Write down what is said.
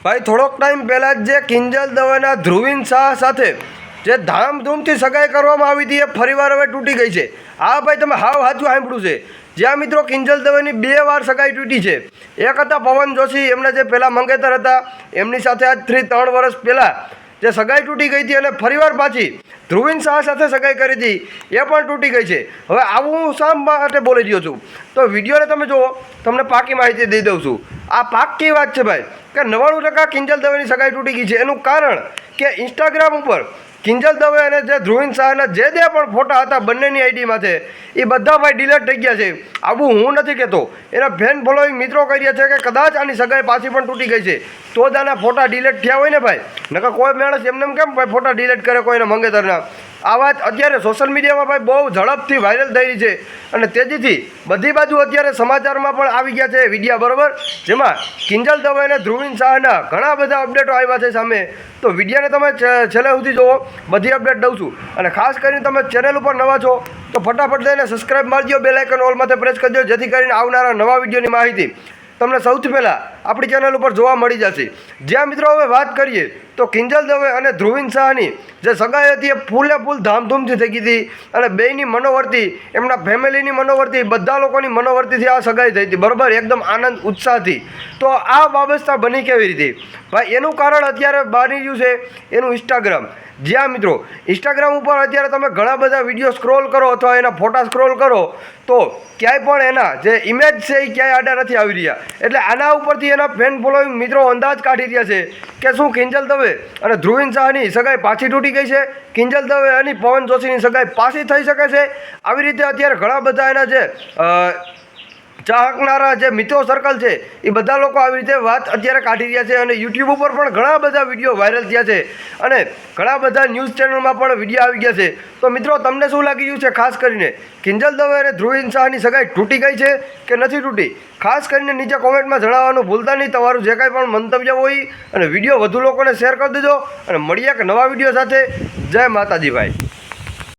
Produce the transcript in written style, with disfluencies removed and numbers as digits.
ભાઈ થોડોક ટાઈમ પહેલાં જ જે કિંજલ દવેના ધ્રુવીન શાહ સાથે જે ધામધૂમથી સગાઈ કરવામાં આવી હતી એ ફરીવાર હવે તૂટી ગઈ છે. હા ભાઈ, તમે હાવ સાચું સાંભળ્યું છે. જ્યાં મિત્રો કિંજલ દવેની 2 વાર સગાઈ તૂટી છે. એક હતા પવન જોશી, એમના જે પહેલાં મંગેતર હતા, એમની સાથે આજથી 3 વર્ષ પહેલાં જે સગાઈ તૂટી ગઈ હતી અને ફરીવાર પાછી ધ્રુવીન શાહ સાથે સગાઈ કરી હતી એ પણ તૂટી ગઈ છે. હવે આવું હું શા માટે બોલી રહ્યો છું તો વિડીયોને તમે જુઓ, તમને પાકી માહિતી દઈ દઉં છું. આ પાકી વાત છે ભાઈ કે 99% કિંજલ દવેની સગાઈ તૂટી ગઈ છે. એનું કારણ કે ઇન્સ્ટાગ્રામ ઉપર કિંજલ દવે અને જે ધ્રુવીન શાહના જે પણ ફોટા હતા બંનેની આઈડીમાં એ બધા ભાઈ ડિલીટ થઈ ગયા છે. આવું હું નથી કહેતો, એના ફેન ફોલોઈંગ મિત્રો કહી રહ્યા છે કે કદાચ આની સગાઈ પાછી પણ તૂટી ગઈ છે તો જ આના ફોટા ડિલીટ થયા હોય ને ભાઈ. નકર કોઈ માણસ એમને કેમ ભાઈ ફોટા ડિલીટ કરે કોઈને મંગેતરના? આ વાત અત્યારે સોશિયલ મીડિયામાં ભાઈ બહુ ઝડપથી વાયરલ થઈ રહી છે અને તેજીથી બધી બાજુ અત્યારે સમાચારમાં પણ આવી ગયા છે વિડીયા, બરાબર, જેમાં કિંજલ દવે અને ધ્રુવીન શાહના ઘણા બધા અપડેટો આવ્યા છે સામે. તો વિડીયાને તમે છેલ્લે સુધી જુઓ, બધી અપડેટ દઉં છું. અને ખાસ કરીને તમે ચેનલ ઉપર નવા છો તો ફટાફટ જઈને સબસ્ક્રાઈબ મારજો, બેલ આઇકન ઓલ માથે પ્રેસ કરજો, જેથી કરીને આવનારા નવા વિડીયોની માહિતી તમને સૌથી પહેલાં આપણી ચેનલ ઉપર જોવા મળી જશે. જ્યાં મિત્રો હવે વાત કરીએ તો કિંજલ દવે અને ધ્રુવીન શાહની જે સગાઈ હતી એ ફૂલે ફૂલ ધામધૂમથી થઈ ગઈ હતી અને બેયની મનોવર્તી, એમના ફેમિલીની મનોવર્તી, બધા લોકોની મનોવર્તીથી આ સગાઈ થઈ હતી, બરાબર, એકદમ આનંદ ઉત્સાહથી. તો આ બાબતતા બની કેવી રીતે ભાઈ? એનું કારણ અત્યારે બની ગયું છે એનું ઇન્સ્ટાગ્રામ. જ્યાં મિત્રો ઇન્સ્ટાગ્રામ ઉપર અત્યારે તમે ઘણા બધા વિડીયો સ્ક્રોલ કરો અથવા એના ફોટા સ્ક્રોલ કરો તો ક્યાંય પણ એના જે ઇમેજ છે એ ક્યાંય આડા નથી આવી રહ્યા. એટલે આના ઉપરથી એના ફેન ફોલોઈંગ મિત્રો અંદાજ કાઢી રહ્યા છે કે શું કિંજલ દવે અને ધ્રુવીન શાહની સગાઈ પાછી તૂટી ગઈ છે, કિંજલ દવે અને પવન જોશીની સગાઈ પાછી થઈ શકે છે. આવી રીતે અત્યારે ઘણા બધા એના જે ચાહકનારા જે મિત્રો સર્કલ છે એ બધા લોકો આવી રીતે વાત અત્યારે કાઢી રહ્યા છે અને યુટ્યુબ ઉપર પણ ઘણા બધા વિડીયો વાયરલ થયા છે અને ઘણા બધા ન્યૂઝ ચેનલમાં પણ વિડીયો આવી ગયા છે. તો મિત્રો તમને શું લાગી રહ્યું છે? ખાસ કરીને કિંજલ દવે અને ધ્રુવીન શાહની સગાઈ તૂટી ગઈ છે કે નથી તૂટી? ખાસ કરીને નીચે કોમેન્ટમાં જણાવવાનું ભૂલતા નહીં તમારું જે કાંઈ પણ મંતવ્ય હોય, અને વિડીયો વધુ લોકોને શેર કરી દેજો અને મળીએ એક નવા વિડીયો સાથે. જય માતાજી ભાઈ.